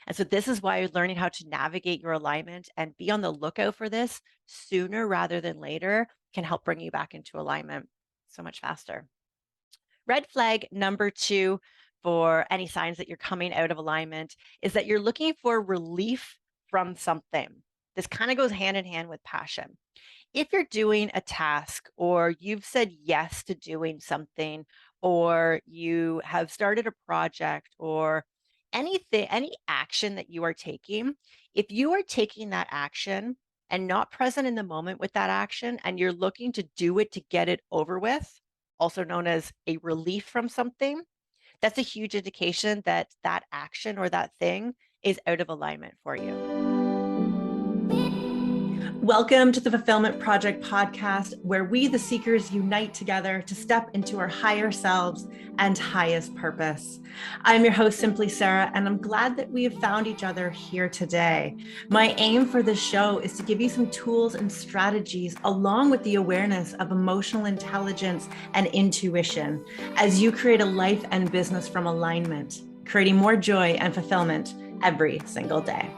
And so this is why learning how to navigate your alignment and be on the lookout for this sooner rather than later can help bring you back into alignment so much faster. Red flag number two for any signs that you're coming out of alignment is that you're looking for relief from something. This kind of goes hand in hand with passion. If you're doing a task or you've said yes to doing something or you have started a project or anything, any action that you are taking, if you are taking that action and not present in the moment with that action and you're looking to do it to get it over with, also known as a relief from something, that's a huge indication that that action or that thing is out of alignment for you. Welcome to the Fulfillment Project podcast, where we, the seekers, unite together to step into our higher selves and highest purpose. I'm your host, Simply Sarah, and I'm glad that we have found each other here today. My aim for this show is to give you some tools and strategies along with the awareness of emotional intelligence and intuition as you create a life and business from alignment, creating more joy and fulfillment every single day.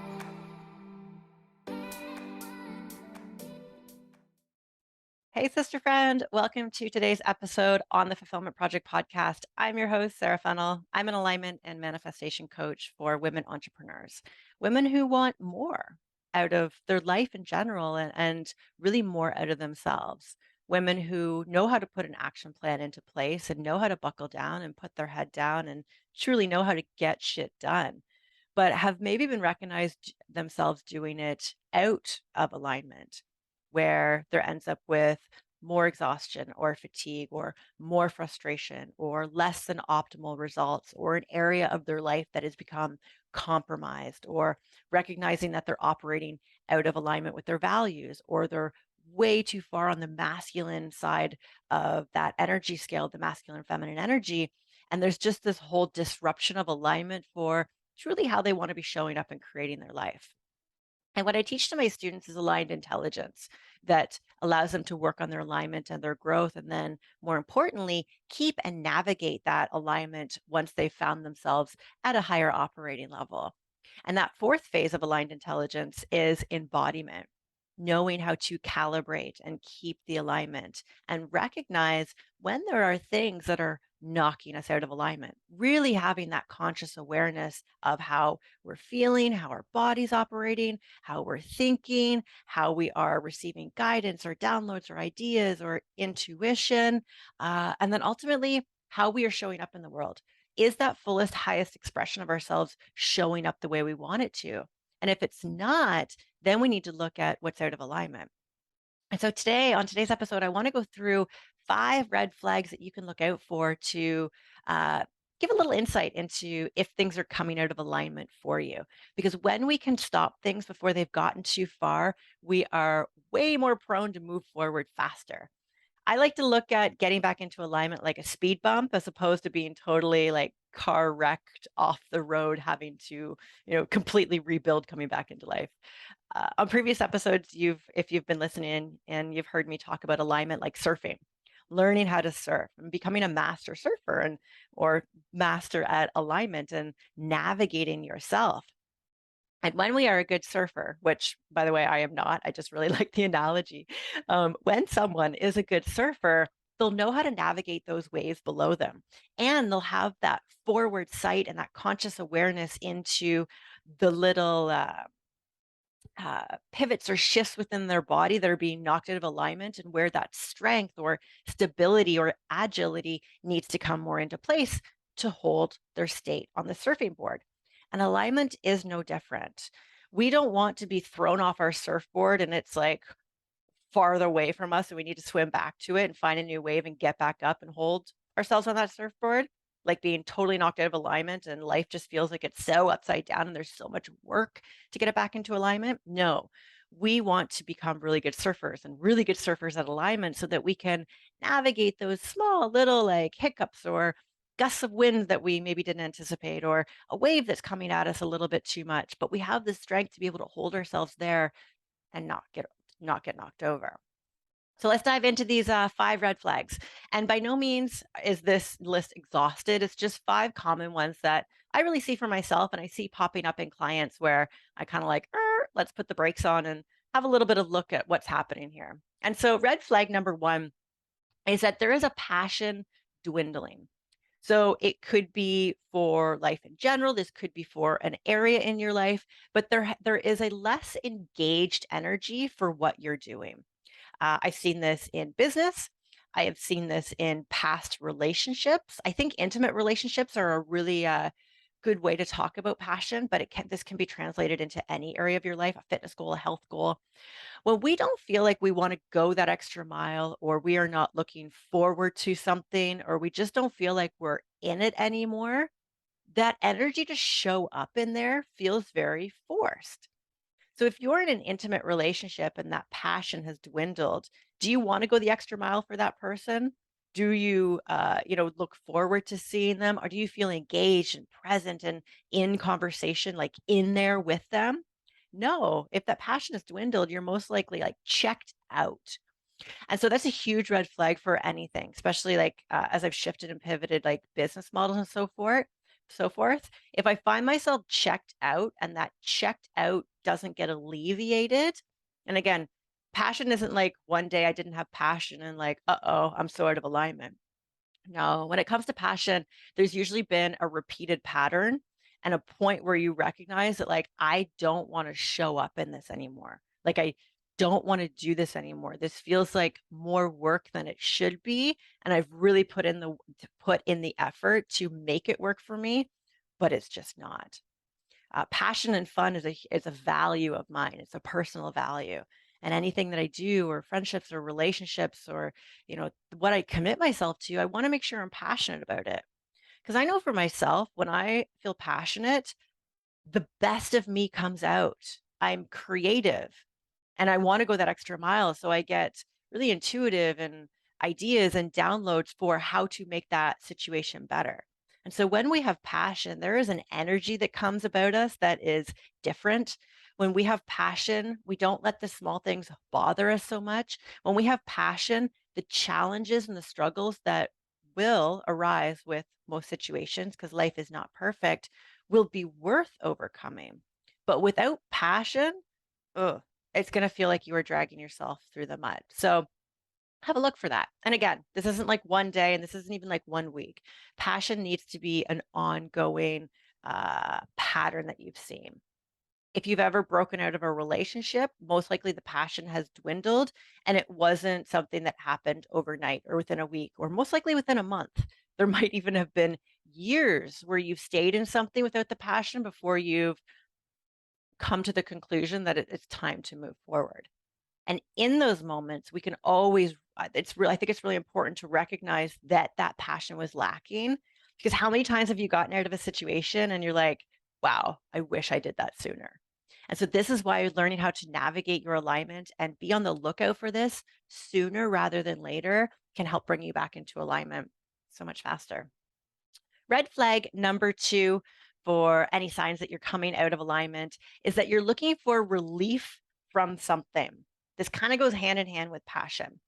Hey, sister friend, welcome to today's episode on the Fulfillment Project podcast. I'm your host, Sarah Fennell. I'm an alignment and manifestation coach for women entrepreneurs, women who want more out of their life in general and really more out of themselves. Women who know how to put an action plan into place and know how to buckle down and put their head down and truly know how to get shit done, but have maybe been recognized themselves doing it out of alignment where there ends up with more exhaustion or fatigue or more frustration or less than optimal results or an area of their life that has become compromised or recognizing that they're operating out of alignment with their values or they're way too far on the masculine side of that energy scale, the masculine feminine energy. And there's just this whole disruption of alignment for truly how they want to be showing up and creating their life. And what I teach to my students is aligned intelligence that allows them to work on their alignment and their growth. And then, more importantly, keep and navigate that alignment once they've found themselves at a higher operating level. And that fourth phase of aligned intelligence is embodiment, knowing how to calibrate and keep the alignment and recognize when there are things that are knocking us out of alignment, really having that conscious awareness of how we're feeling, how our body's operating, how we're thinking, how we are receiving guidance or downloads or ideas or intuition, and then ultimately how we are showing up in the world. Is that fullest, highest expression of ourselves showing up the way we want it to? And if it's not, then we need to look at what's out of alignment. And so today, on today's episode, I want to go through 5 red flags that you can look out for to uh, give a little insight into if things are coming out of alignment for you. Because when we can stop things before they've gotten too far, we are way more prone to move forward faster. I like to look at getting back into alignment like a speed bump as opposed to being totally like car wrecked off the road, having to, completely rebuild coming back into life. On previous episodes, if you've been listening and you've heard me talk about alignment like surfing, learning how to surf and becoming a master surfer and or master at alignment and navigating yourself. And when we are a good surfer, which by the way, I am not, I just really like the analogy. When someone is a good surfer, they'll know how to navigate those waves below them. And they'll have that forward sight and that conscious awareness into the little pivots or shifts within their body that are being knocked out of alignment and where that strength or stability or agility needs to come more into place to hold their state on the surfing board. And alignment is no different. We don't want to be thrown off our surfboard and it's like farther away from us and we need to swim back to it and find a new wave and get back up and hold ourselves on that surfboard, like being totally knocked out of alignment and life just feels like it's so upside down and there's so much work to get it back into alignment. No, we want to become really good surfers and really good surfers at alignment so that we can navigate those small little like hiccups or gusts of wind that we maybe didn't anticipate or a wave that's coming at us a little bit too much, but we have the strength to be able to hold ourselves there and not get knocked over. So let's dive into these 5 red flags. And by no means is this list exhausted. It's just 5 common ones that I really see for myself and I see popping up in clients where I kind of like, let's put the brakes on and have a little bit of look at what's happening here. And so, red flag number one is that there is a passion dwindling. So it could be for life in general. This could be for an area in your life, but there is a less engaged energy for what you're doing. I've seen this in business. I have seen this in past relationships. I think intimate relationships are a really good way to talk about passion, but this can be translated into any area of your life, a fitness goal, a health goal. When we don't feel like we want to go that extra mile, or we are not looking forward to something, or we just don't feel like we're in it anymore, that energy to show up in there feels very forced. So if you're in an intimate relationship and that passion has dwindled, do you want to go the extra mile for that person? Do you, look forward to seeing them, or do you feel engaged and present and in conversation, like in there with them? No, if that passion has dwindled, you're most likely like checked out. And so that's a huge red flag for anything, especially like as I've shifted and pivoted like business models and so forth. If I find myself checked out and that checked out doesn't get alleviated, and again, passion isn't like one day I didn't have passion and like, uh-oh, I'm so out of alignment. No, when it comes to passion, there's usually been a repeated pattern and a point where you recognize that, like, I don't want to show up in this anymore. Like, I don't want to do this anymore. This feels like more work than it should be. And I've really put in the effort to make it work for me, but it's just not. Passion and fun is a value of mine. It's a personal value, and anything that I do, or friendships, or relationships, or what I commit myself to, I want to make sure I'm passionate about it. Because I know for myself, when I feel passionate, the best of me comes out. I'm creative and I want to go that extra mile. So I get really intuitive and ideas and downloads for how to make that situation better. And so when we have passion, there is an energy that comes about us that is different. When we have passion, we don't let the small things bother us so much. When we have passion, the challenges and the struggles that will arise with most situations, because life is not perfect, will be worth overcoming. But without passion, ugh, it's gonna feel like you are dragging yourself through the mud. So have a look for that. And again, this isn't like one day and this isn't even like one week. Passion needs to be an ongoing pattern that you've seen. If you've ever broken out of a relationship, most likely the passion has dwindled and it wasn't something that happened overnight or within a week or most likely within a month. There might even have been years where you've stayed in something without the passion before you've come to the conclusion that it's time to move forward. And in those moments, we can always, I think it's really important to recognize that that passion was lacking. Because how many times have you gotten out of a situation and you're like, wow, I wish I did that sooner? And so this is why learning how to navigate your alignment and be on the lookout for this sooner rather than later can help bring you back into alignment so much faster. Red flag number two for any signs that you're coming out of alignment is that you're looking for relief from something. This kind of goes hand in hand with passion.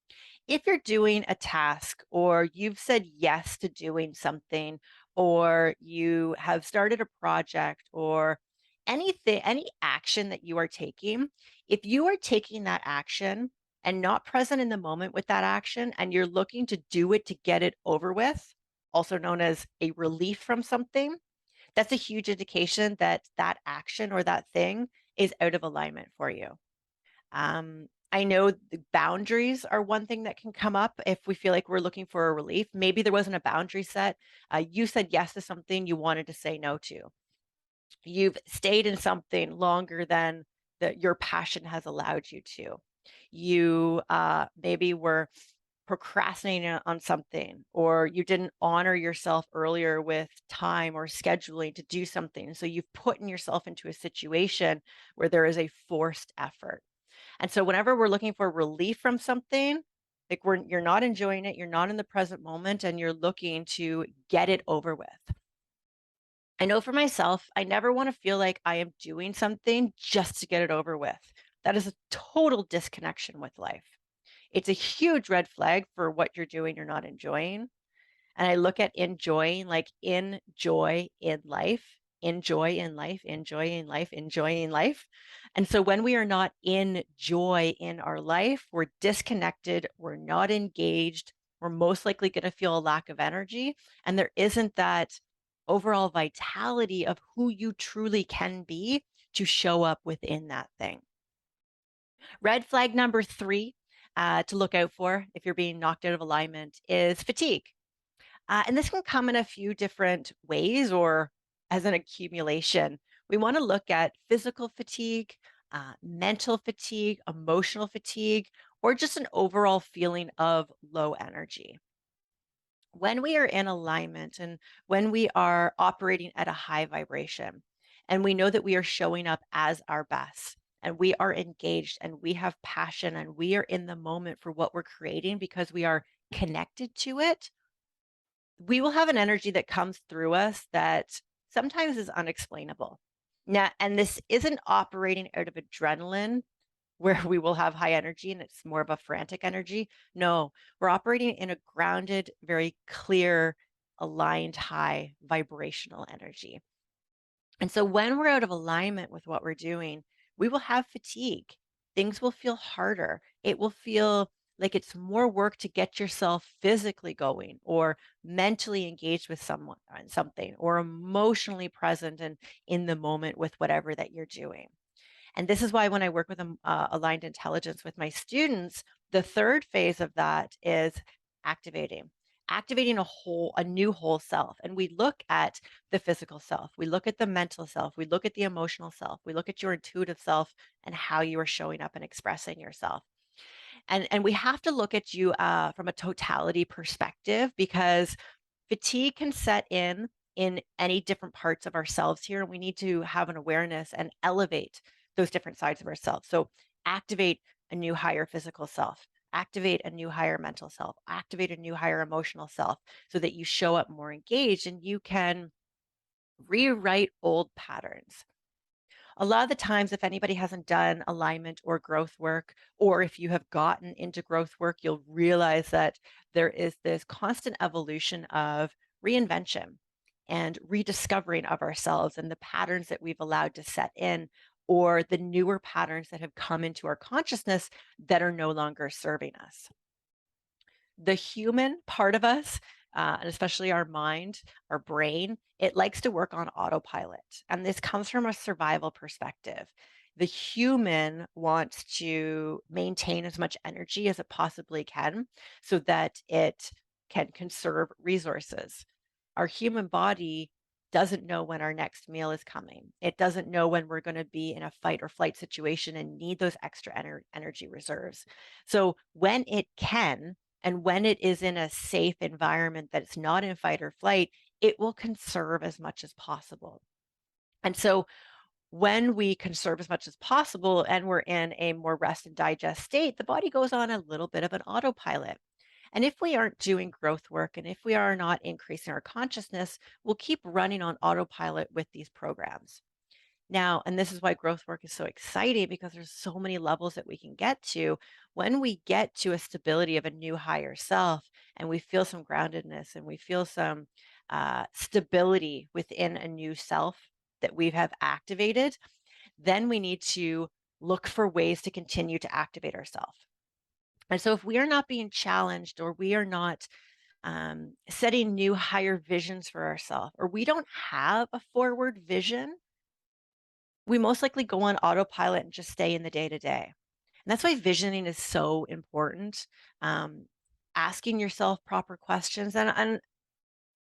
If you're doing a task or you've said yes to doing something or you have started a project or anything, any action that you are taking, if you are taking that action and not present in the moment with that action and you're looking to do it to get it over with, also known as a relief from something, that's a huge indication that that action or that thing is out of alignment for you. I know the boundaries are one thing that can come up if we feel like we're looking for a relief. Maybe there wasn't a boundary set. You said yes to something you wanted to say no to. You've stayed in something longer than your passion has allowed you to. You maybe were procrastinating on something, or you didn't honor yourself earlier with time or scheduling to do something. So you've put yourself into a situation where there is a forced effort. And so whenever we're looking for relief from something, like you're not enjoying it, you're not in the present moment, and you're looking to get it over with. I know for myself, I never want to feel like I am doing something just to get it over with. That is a total disconnection with life. It's a huge red flag for what you're doing, you're not enjoying. And I look at enjoying like in joy in life. enjoy in life, enjoying life, enjoying life. And so when we are not in joy in our life, we're disconnected, we're not engaged, we're most likely going to feel a lack of energy. And there isn't that overall vitality of who you truly can be to show up within that thing. Red flag number three to look out for if you're being knocked out of alignment is fatigue. And this can come in a few different ways or as an accumulation. We want to look at physical fatigue, mental fatigue, emotional fatigue, or just an overall feeling of low energy. When we are in alignment and when we are operating at a high vibration, and we know that we are showing up as our best, and we are engaged and we have passion and we are in the moment for what we're creating because we are connected to it, we will have an energy that comes through us that sometimes is unexplainable. Now, and this isn't operating out of adrenaline where we will have high energy and it's more of a frantic energy. No, we're operating in a grounded, very clear, aligned, high vibrational energy. And so when we're out of alignment with what we're doing, we will have fatigue. Things will feel harder. It will feel like it's more work to get yourself physically going or mentally engaged with someone on something or emotionally present and in the moment with whatever that you're doing. And this is why when I work with aligned intelligence with my students, the third phase of that is activating, activating a new whole self. And we look at the physical self, we look at the mental self, we look at the emotional self, we look at your intuitive self and how you are showing up and expressing yourself. And we have to look at you from a totality perspective because fatigue can set in any different parts of ourselves here, and we need to have an awareness and elevate those different sides of ourselves. So activate a new higher physical self, activate a new higher mental self, activate a new higher emotional self so that you show up more engaged and you can rewrite old patterns. A lot of the times, if anybody hasn't done alignment or growth work, or if you have gotten into growth work, you'll realize that there is this constant evolution of reinvention and rediscovering of ourselves and the patterns that we've allowed to set in, or the newer patterns that have come into our consciousness that are no longer serving us. The human part of us, and especially our mind, our brain, it likes to work on autopilot. And this comes from a survival perspective. The human wants to maintain as much energy as it possibly can so that it can conserve resources. Our human body doesn't know when our next meal is coming. It doesn't know when we're going to be in a fight or flight situation and need those extra energy reserves. So when it can, and when it is in a safe environment that it's not in fight or flight, it will conserve as much as possible. And so when we conserve as much as possible and we're in a more rest and digest state, the body goes on a little bit of an autopilot. And if we aren't doing growth work and if we are not increasing our consciousness, we'll keep running on autopilot with these programs. Now, and this is why growth work is so exciting because there's so many levels that we can get to. When we get to a stability of a new higher self and we feel some groundedness and we feel some stability within a new self that we have activated, then we need to look for ways to continue to activate ourselves. And so if we are not being challenged or we are not setting new higher visions for ourselves, or we don't have a forward vision, we most likely go on autopilot and just stay in the day to day. And that's why visioning is so important. Um, Asking yourself proper questions. And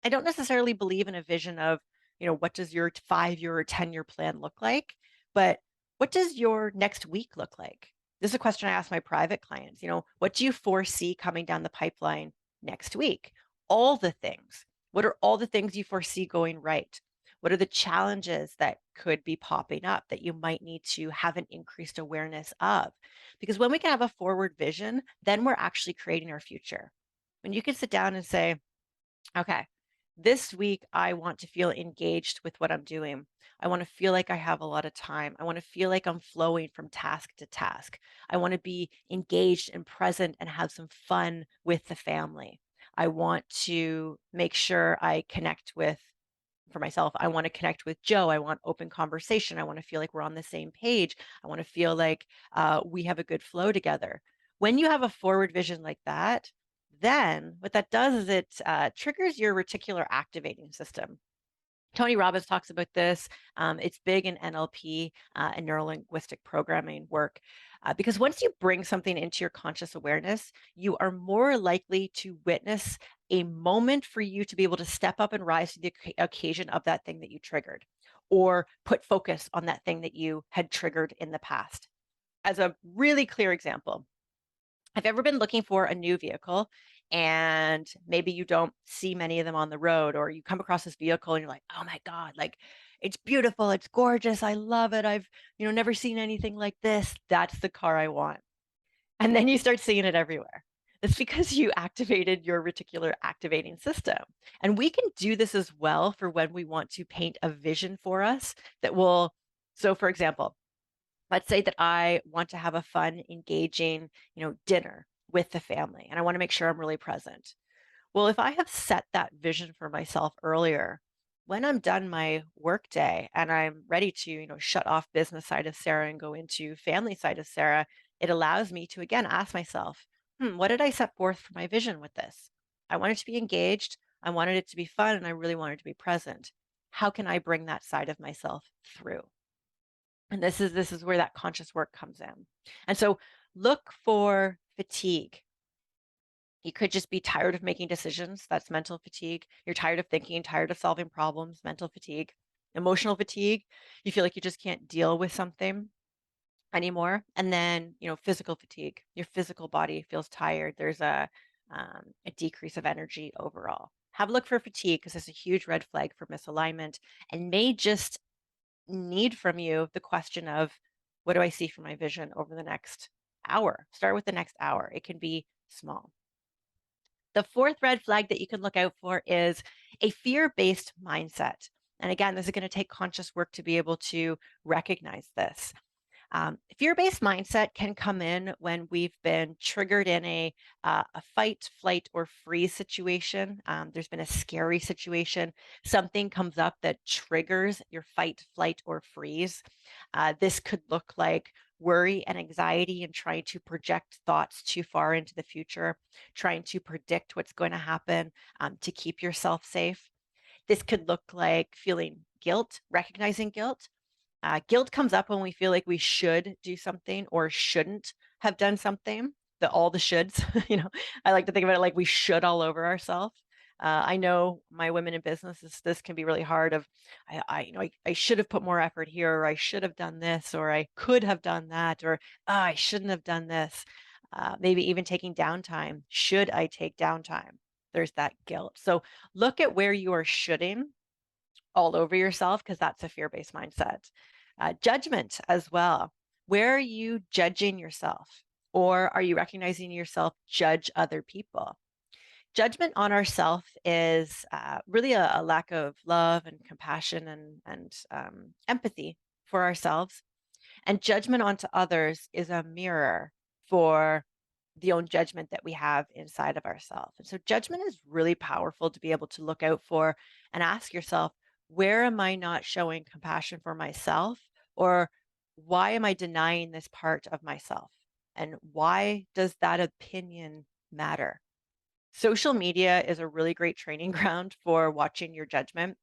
I don't necessarily believe in a vision of, what does your 5 year or 10-year plan look like? But what does your next week look like? This is a question I ask my private clients. What do you foresee coming down the pipeline next week? All the things. What are all the things you foresee going right? What are the challenges that could be popping up that you might need to have an increased awareness of? Because when we can have a forward vision, then we're actually creating our future. When you can sit down and say, okay, this week I want to feel engaged with what I'm doing. I want to feel like I have a lot of time. I want to feel like I'm flowing from task to task. I want to be engaged and present and have some fun with the family. I want to make sure I connect with for myself, I want to connect with Joe. I want open conversation. I want to feel like we're on the same page. I want to feel like we have a good flow together. When you have a forward vision like that, then what that does is it triggers your reticular activating system. Tony Robbins talks about this. It's big in NLP and neuro linguistic programming work because once you bring something into your conscious awareness, you are more likely to witness a moment for you to be able to step up and rise to the occasion of that thing that you triggered or put focus on that thing that you had triggered in the past. As a really clear example, have you ever been looking for a new vehicle and maybe you don't see many of them on the road, or you come across this vehicle and you're like, "Oh my God, like it's beautiful, it's gorgeous, I love it. I've, never seen anything like this. That's the car I want." And then you start seeing it everywhere. It's because you activated your reticular activating system. And we can do this as well for when we want to paint a vision for us that will, so for example, let's say that I want to have a fun, engaging, dinner with the family, and I want to make sure I'm really present. Well, if I have set that vision for myself earlier, when I'm done my work day and I'm ready to, shut off business side of Sarah and go into family side of Sarah, it allows me to again ask myself, what did I set forth for my vision with this? I wanted to be engaged, I wanted it to be fun, and I really wanted to be present. How can I bring that side of myself through? And this is where that conscious work comes in. And so look for fatigue. You could just be tired of making decisions. That's mental fatigue. You're tired of thinking, tired of solving problems, mental fatigue. Emotional fatigue, you feel like you just can't deal with something anymore. And then, physical fatigue. Your physical body feels tired. There's a decrease of energy overall. Have a look for fatigue because it's a huge red flag for misalignment and may just need from you the question of, what do I see for my vision over the next hour? Start with the next hour. It can be small. The fourth red flag that you can look out for is a fear based mindset. And again, this is going to take conscious work to be able to recognize this. Fear-based mindset can come in when we've been triggered in a fight, flight, or freeze situation. There's been a scary situation. Something comes up that triggers your fight, flight, or freeze. This could look like worry and anxiety and trying to project thoughts too far into the future, trying to predict what's going to happen to keep yourself safe. This could look like feeling guilt, recognizing guilt. Guilt comes up when we feel like we should do something or shouldn't have done something. All the shoulds, I like to think about it like we should all over ourselves. I know my women in business, this can be really hard. I should have put more effort here, or I should have done this, or I could have done that, or I shouldn't have done this. Maybe even taking downtime. Should I take downtime? There's that guilt. So look at where you are shoulding all over yourself because that's a fear-based mindset. Judgment as well. Where are you judging yourself? Or are you recognizing yourself judge other people? Judgment on ourself is really a lack of love and compassion and empathy for ourselves. And judgment onto others is a mirror for the own judgment that we have inside of ourselves. And so judgment is really powerful to be able to look out for and ask yourself, where am I not showing compassion for myself? Or why am I denying this part of myself? And why does that opinion matter? Social media is a really great training ground for watching your judgment.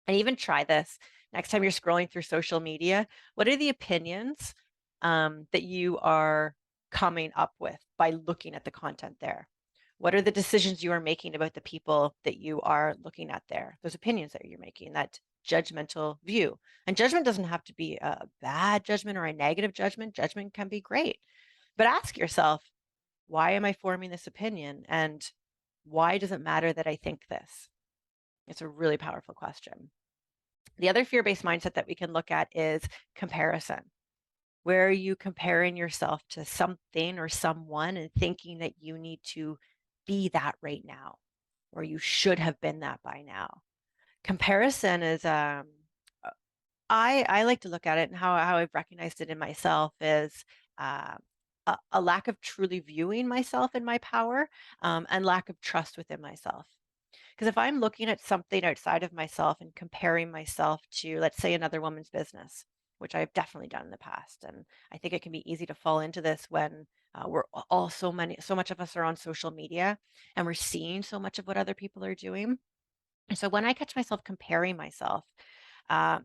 And even try this next time you're scrolling through social media. What are the opinions that you are coming up with by looking at the content there? What are the decisions you are making about the people that you are looking at there? Those opinions that you're making, that judgmental view. And judgment doesn't have to be a bad judgment or a negative judgment. Judgment can be great. But ask yourself, why am I forming this opinion? And why does it matter that I think this? It's a really powerful question. The other fear-based mindset that we can look at is comparison. Where are you comparing yourself to something or someone and thinking that you need to be that right now, or you should have been that by now? Comparison is I like to look at it, and how I've recognized it in myself is uh, a lack of truly viewing myself and my power, and lack of trust within myself. Because if I'm looking at something outside of myself and comparing myself to, let's say, another woman's business, which I've definitely done in the past, and I think it can be easy to fall into this when we're all so much of us are on social media and we're seeing so much of what other people are doing. And so when I catch myself comparing myself,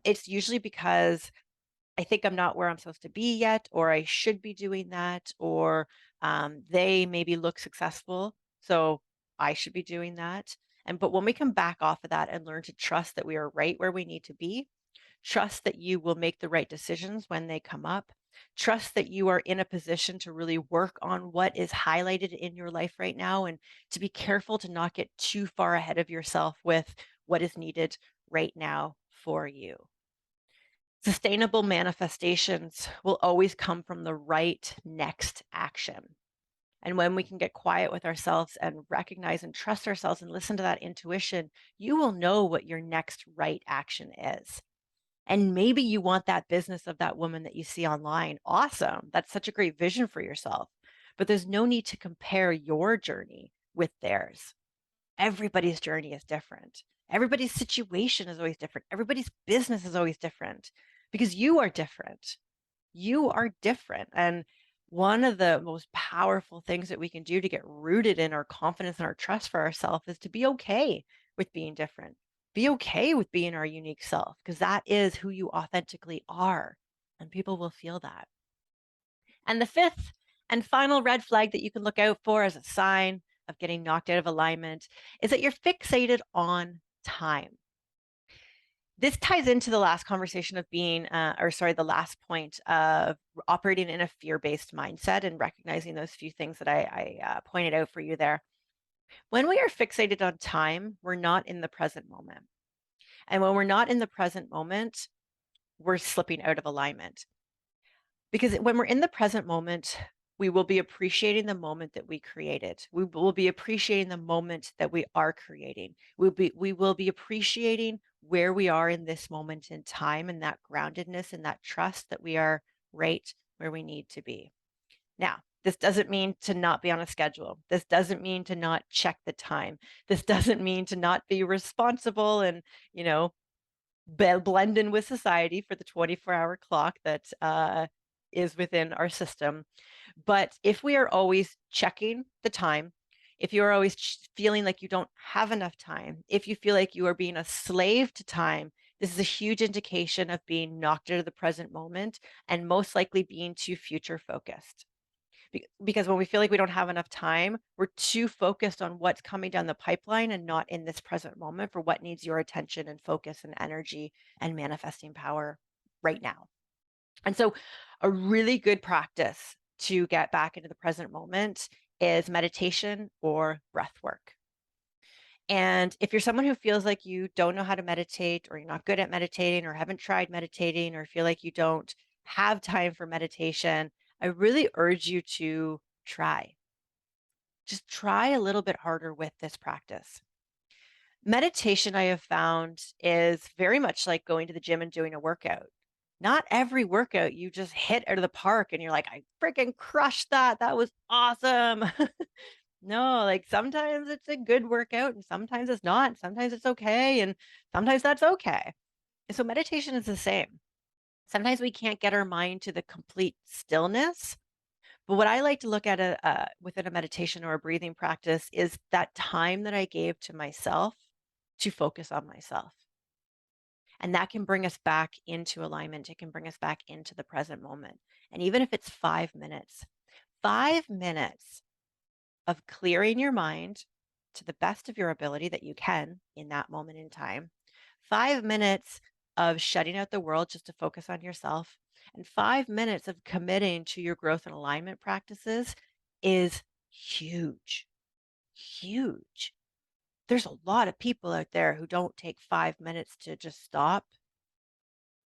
it's usually because I think I'm not where I'm supposed to be yet, or I should be doing that, or they maybe look successful, so I should be doing that. But when we come back off of that and learn to trust that we are right where we need to be, trust that you will make the right decisions when they come up, trust that you are in a position to really work on what is highlighted in your life right now, and to be careful to not get too far ahead of yourself with what is needed right now for you. Sustainable manifestations will always come from the right next action. And when we can get quiet with ourselves and recognize and trust ourselves and listen to that intuition, you will know what your next right action is. And maybe you want that business of that woman that you see online. Awesome. That's such a great vision for yourself. But there's no need to compare your journey with theirs. Everybody's journey is different. Everybody's situation is always different. Everybody's business is always different because you are different. You are different. And one of the most powerful things that we can do to get rooted in our confidence and our trust for ourselves is to be okay with being different. Be okay with being our unique self because that is who you authentically are. And people will feel that. And the fifth and final red flag that you can look out for as a sign of getting knocked out of alignment is that you're fixated on time. This ties into the last conversation of being, or sorry, the last point of operating in a fear-based mindset and recognizing those few things that I pointed out for you there. When we are fixated on time, we're not in the present moment. And when we're not in the present moment, we're slipping out of alignment. Because when we're in the present moment, we will be appreciating the moment that we created. We will be appreciating the moment that we are creating. We will be appreciating where we are in this moment in time and that groundedness and that trust that we are right where we need to be. Now, this doesn't mean to not be on a schedule. This doesn't mean to not check the time. This doesn't mean to not be responsible and, you know, blend in with society for the 24-hour clock that is within our system. But if we are always checking the time, if you are always feeling like you don't have enough time, if you feel like you are being a slave to time, this is a huge indication of being knocked out of the present moment and most likely being too future focused. Because when we feel like we don't have enough time, we're too focused on what's coming down the pipeline and not in this present moment for what needs your attention and focus and energy and manifesting power right now. And so, a really good practice to get back into the present moment is meditation or breath work. And if you're someone who feels like you don't know how to meditate, or you're not good at meditating, or haven't tried meditating, or feel like you don't have time for meditation, I really urge you to try. Just try a little bit harder with this practice. Meditation, I have found, is very much like going to the gym and doing a workout. Not every workout you just hit out of the park and you're like, I freaking crushed that. That was awesome. No, like sometimes it's a good workout and sometimes it's not. Sometimes it's okay and sometimes that's okay. And so meditation is the same. Sometimes we can't get our mind to the complete stillness. But what I like to look at within a meditation or a breathing practice is that time that I gave to myself to focus on myself. And that can bring us back into alignment. It can bring us back into the present moment. And even if it's 5 minutes, 5 minutes of clearing your mind to the best of your ability that you can in that moment in time, 5 minutes of shutting out the world just to focus on yourself, and 5 minutes of committing to your growth and alignment practices is huge, huge. There's a lot of people out there who don't take 5 minutes to just stop,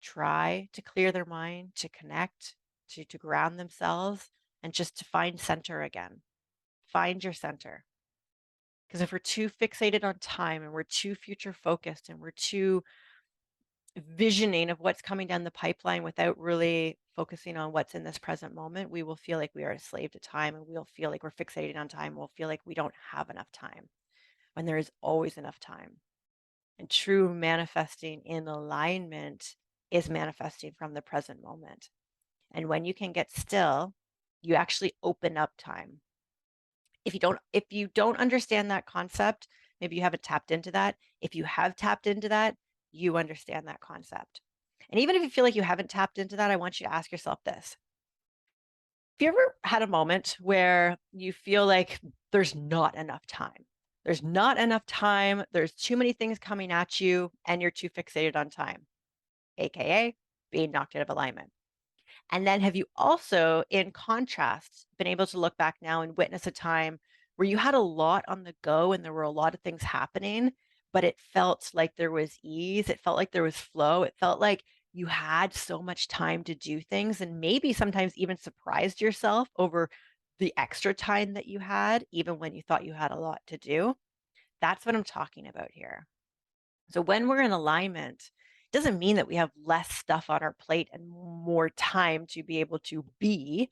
try to clear their mind, to connect, to ground themselves, and just to find center again. Find your center. Because if we're too fixated on time and we're too future focused and we're too visioning of what's coming down the pipeline without really focusing on what's in this present moment, we will feel like we are a slave to time and we'll feel like we're fixated on time. We'll feel like we don't have enough time. when there is always enough time. And true manifesting in alignment is manifesting from the present moment. And when you can get still, you actually open up time. If you don't understand that concept, maybe you haven't tapped into that. If you have tapped into that, you understand that concept. And even if you feel like you haven't tapped into that, I want you to ask yourself this. Have you ever had a moment where you feel like there's not enough time? There's not enough time, there's too many things coming at you, and you're too fixated on time, AKA being knocked out of alignment. And then have you also, in contrast, been able to look back now and witness a time where you had a lot on the go and there were a lot of things happening, but it felt like there was ease, it felt like there was flow, it felt like you had so much time to do things and maybe sometimes even surprised yourself over the extra time that you had, even when you thought you had a lot to do. That's what I'm talking about here. So when we're in alignment, it doesn't mean that we have less stuff on our plate and more time to be able to be,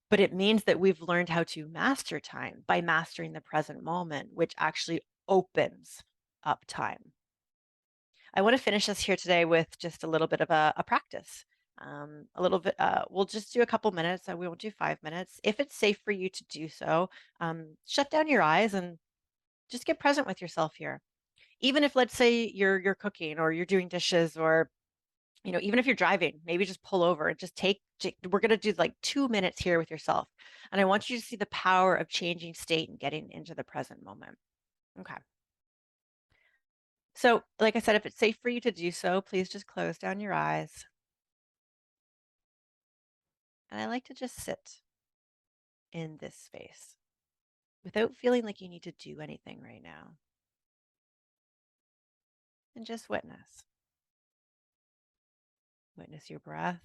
but it means that we've learned how to master time by mastering the present moment, which actually opens up time. I want to finish us here today with just a little bit of a practice. A little bit, we'll just do a couple minutes. We won't do 5 minutes. If it's safe for you to do so, shut down your eyes and just get present with yourself here. Even if, let's say, you're cooking or you're doing dishes, or even if you're driving, maybe just pull over and just we're going to do like 2 minutes here with yourself. And I want you to see the power of changing state and getting into the present moment. Okay. So, like I said, if it's safe for you to do so, please just close down your eyes. And I like to just sit in this space without feeling like you need to do anything right now, and just witness. Witness your breath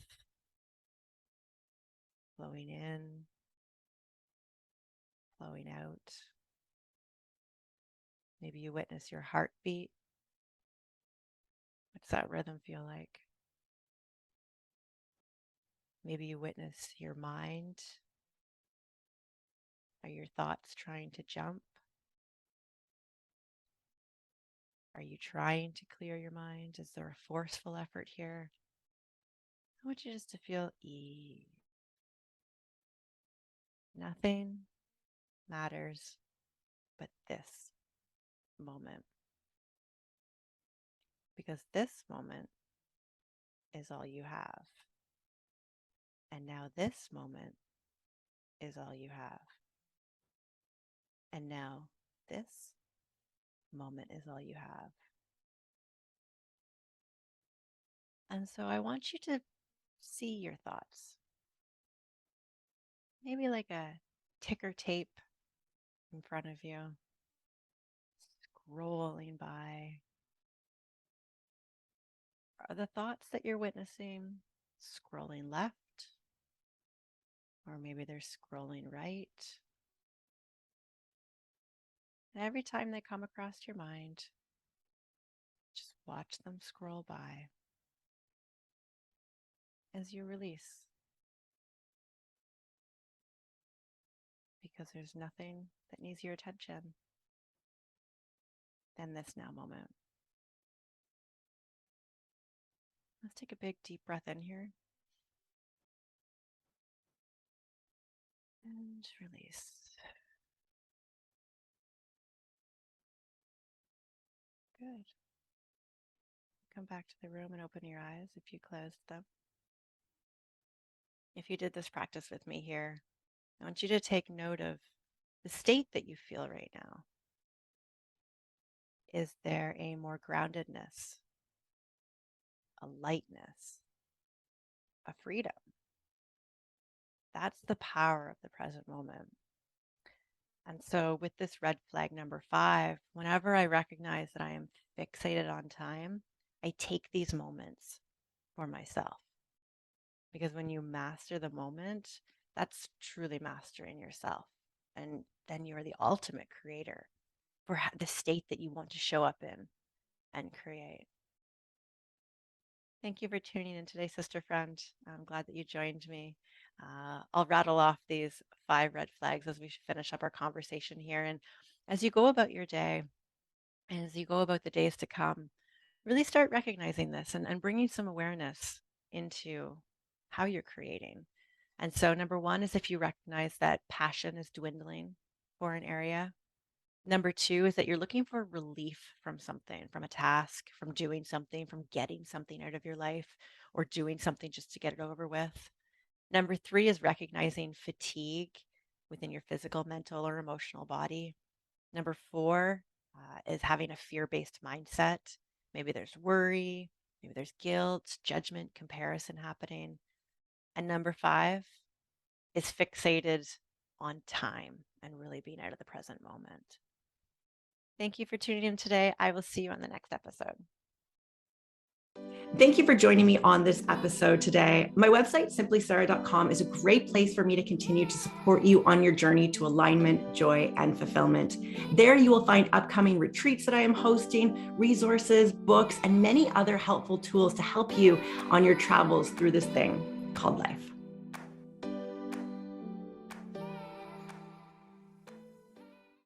flowing in, flowing out. Maybe you witness your heartbeat. What's that rhythm feel like? Maybe you witness your mind. Are your thoughts trying to jump? Are you trying to clear your mind? Is there a forceful effort here? I want you just to feel ease. Nothing matters but this moment. Because this moment is all you have. And now this moment is all you have. And now this moment is all you have. And so I want you to see your thoughts, maybe like a ticker tape in front of you, scrolling by. Are the thoughts that you're witnessing scrolling left? Or maybe they're scrolling right? And every time they come across your mind, just watch them scroll by as you release. Because there's nothing that needs your attention than this now moment. Let's take a big deep breath in here and release. Good. Come back to the room and open your eyes if you closed them. If you did this practice with me here, I want you to take note of the state that you feel right now. Is there a more groundedness, a lightness, a freedom? That's the power of the present moment. And so, with this red flag number 5, whenever I recognize that I am fixated on time, I take these moments for myself. Because when you master the moment, that's truly mastering yourself. And then you are the ultimate creator for the state that you want to show up in and create. Thank you for tuning in today, sister friend. I'm glad that you joined me. I'll rattle off these 5 red flags as we finish up our conversation here. And as you go about your day, And as you go about the days to come, really start recognizing this and bringing some awareness into how you're creating. And so, number one is if you recognize that passion is dwindling for an area. Number two is that you're looking for relief from something, from a task, from doing something, from getting something out of your life, or doing something just to get it over with. Number three is recognizing fatigue within your physical, mental, or emotional body. Number four is having a fear based mindset. Maybe there's worry, maybe there's guilt, judgment, comparison happening. And number five is fixated on time and really being out of the present moment. Thank you for tuning in today. I will see you on the next episode. Thank you for joining me on this episode today. My website, simplysarah.com, is a great place for me to continue to support you on your journey to alignment, joy, and fulfillment. There you will find upcoming retreats that I am hosting, resources, books, and many other helpful tools to help you on your travels through this thing called life.